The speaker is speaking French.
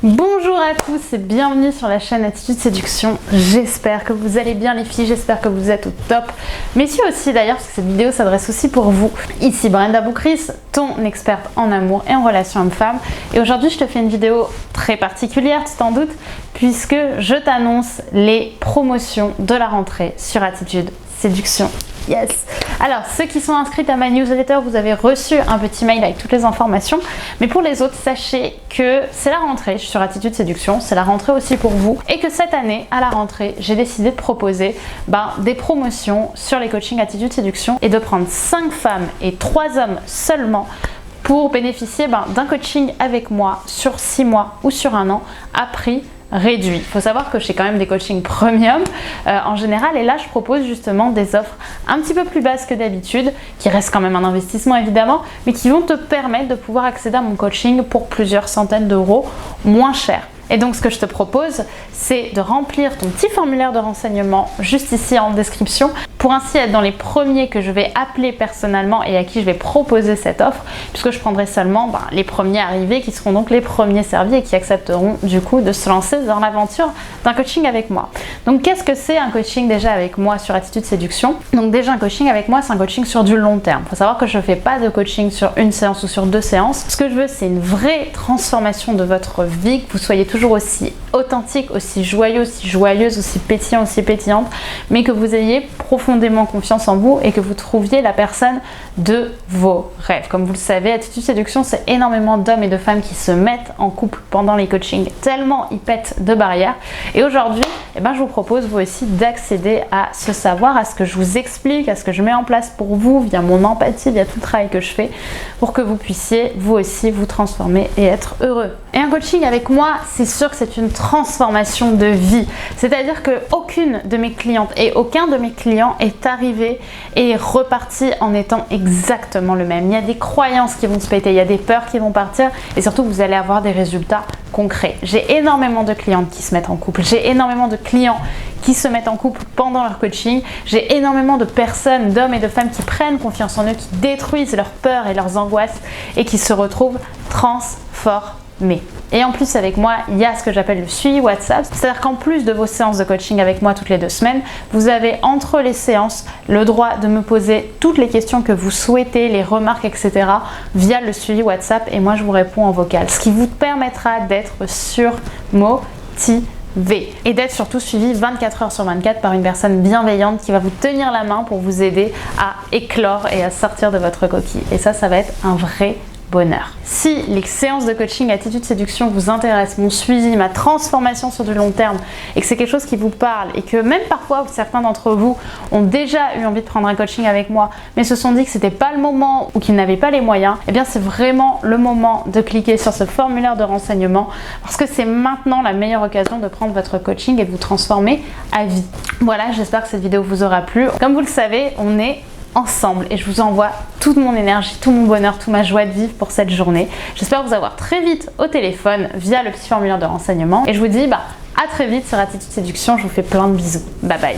Bonjour à tous et bienvenue sur la chaîne Attitude Séduction. J'espère que vous allez bien les filles, j'espère que vous êtes au top. Messieurs aussi d'ailleurs, parce que cette vidéo s'adresse aussi pour vous. Ici Brenda Boukris, ton experte en amour et en relations hommes-femmes. Et aujourd'hui je te fais une vidéo très particulière, tu t'en doutes, puisque je t'annonce les promotions de la rentrée sur Attitude Séduction. Yes! Alors, ceux qui sont inscrits à ma newsletter, vous avez reçu un petit mail avec toutes les informations. Mais pour les autres, sachez que c'est la rentrée sur Attitude Séduction. C'est la rentrée aussi pour vous. Et que cette année, à la rentrée, j'ai décidé de proposer des promotions sur les coachings Attitude Séduction et de prendre 5 femmes et 3 hommes seulement pour bénéficier d'un coaching avec moi sur 6 mois ou sur 1 an à prix réduit. Il faut savoir que j'ai quand même des coachings premium en général et là je propose justement des offres un petit peu plus basses que d'habitude, qui restent quand même un investissement évidemment, mais qui vont te permettre de pouvoir accéder à mon coaching pour plusieurs centaines d'euros moins cher. Et donc ce que je te propose, c'est de remplir ton petit formulaire de renseignement juste ici en description pour ainsi être dans les premiers que je vais appeler personnellement et à qui je vais proposer cette offre, puisque je prendrai seulement les premiers arrivés qui seront donc les premiers servis et qui accepteront du coup de se lancer dans l'aventure d'un coaching avec moi. Donc qu'est-ce que c'est un coaching déjà avec moi sur Attitude Séduction? Donc déjà un coaching avec moi, c'est un coaching sur du long terme. Il faut savoir que je ne fais pas de coaching sur une séance ou sur 2 séances. Ce que je veux, c'est une vraie transformation de votre vie, que vous soyez toujours aussi authentique, aussi joyeux, aussi joyeuse, aussi pétillant, aussi pétillante, mais que vous ayez profondément confiance en vous et que vous trouviez la personne de vos rêves. Comme vous le savez, Attitude Séduction, c'est énormément d'hommes et de femmes qui se mettent en couple pendant les coachings, tellement ils pètent de barrières. Et aujourd'hui, je vous propose vous aussi d'accéder à ce savoir, à ce que je vous explique, à ce que je mets en place pour vous via mon empathie, via tout le travail que je fais, pour que vous puissiez vous aussi vous transformer et être heureux. Et un coaching avec moi, c'est sûr que c'est une transformation de vie. C'est-à-dire que aucune de mes clientes et aucun de mes clients est arrivé et est reparti en étant exactement le même. Il y a des croyances qui vont se péter, il y a des peurs qui vont partir et surtout vous allez avoir des résultats concrets. J'ai énormément de clientes qui se mettent en couple, j'ai énormément de clients qui se mettent en couple pendant leur coaching, j'ai énormément de personnes, d'hommes et de femmes qui prennent confiance en eux, qui détruisent leurs peurs et leurs angoisses et qui se retrouvent transformés. Et en plus avec moi, il y a ce que j'appelle le suivi WhatsApp, c'est-à-dire qu'en plus de vos séances de coaching avec moi toutes les 2 semaines, vous avez entre les séances le droit de me poser toutes les questions que vous souhaitez, les remarques, etc. via le suivi WhatsApp et moi je vous réponds en vocal, ce qui vous permettra d'être surmotivé et d'être surtout suivi 24 heures sur 24 par une personne bienveillante qui va vous tenir la main pour vous aider à éclore et à sortir de votre coquille. Et ça va être un vrai bonheur. Si les séances de coaching Attitude Séduction vous intéressent, mon suivi, ma transformation sur du long terme et que c'est quelque chose qui vous parle et que même parfois certains d'entre vous ont déjà eu envie de prendre un coaching avec moi mais se sont dit que c'était pas le moment ou qu'ils n'avaient pas les moyens, eh bien c'est vraiment le moment de cliquer sur ce formulaire de renseignement parce que c'est maintenant la meilleure occasion de prendre votre coaching et de vous transformer à vie. Voilà, j'espère que cette vidéo vous aura plu. Comme vous le savez, on est ensemble et je vous envoie toute mon énergie, tout mon bonheur, toute ma joie de vivre pour cette journée. J'espère vous avoir très vite au téléphone via le petit formulaire de renseignement et je vous dis à très vite sur Attitude Séduction. Je vous fais plein de bisous. Bye bye.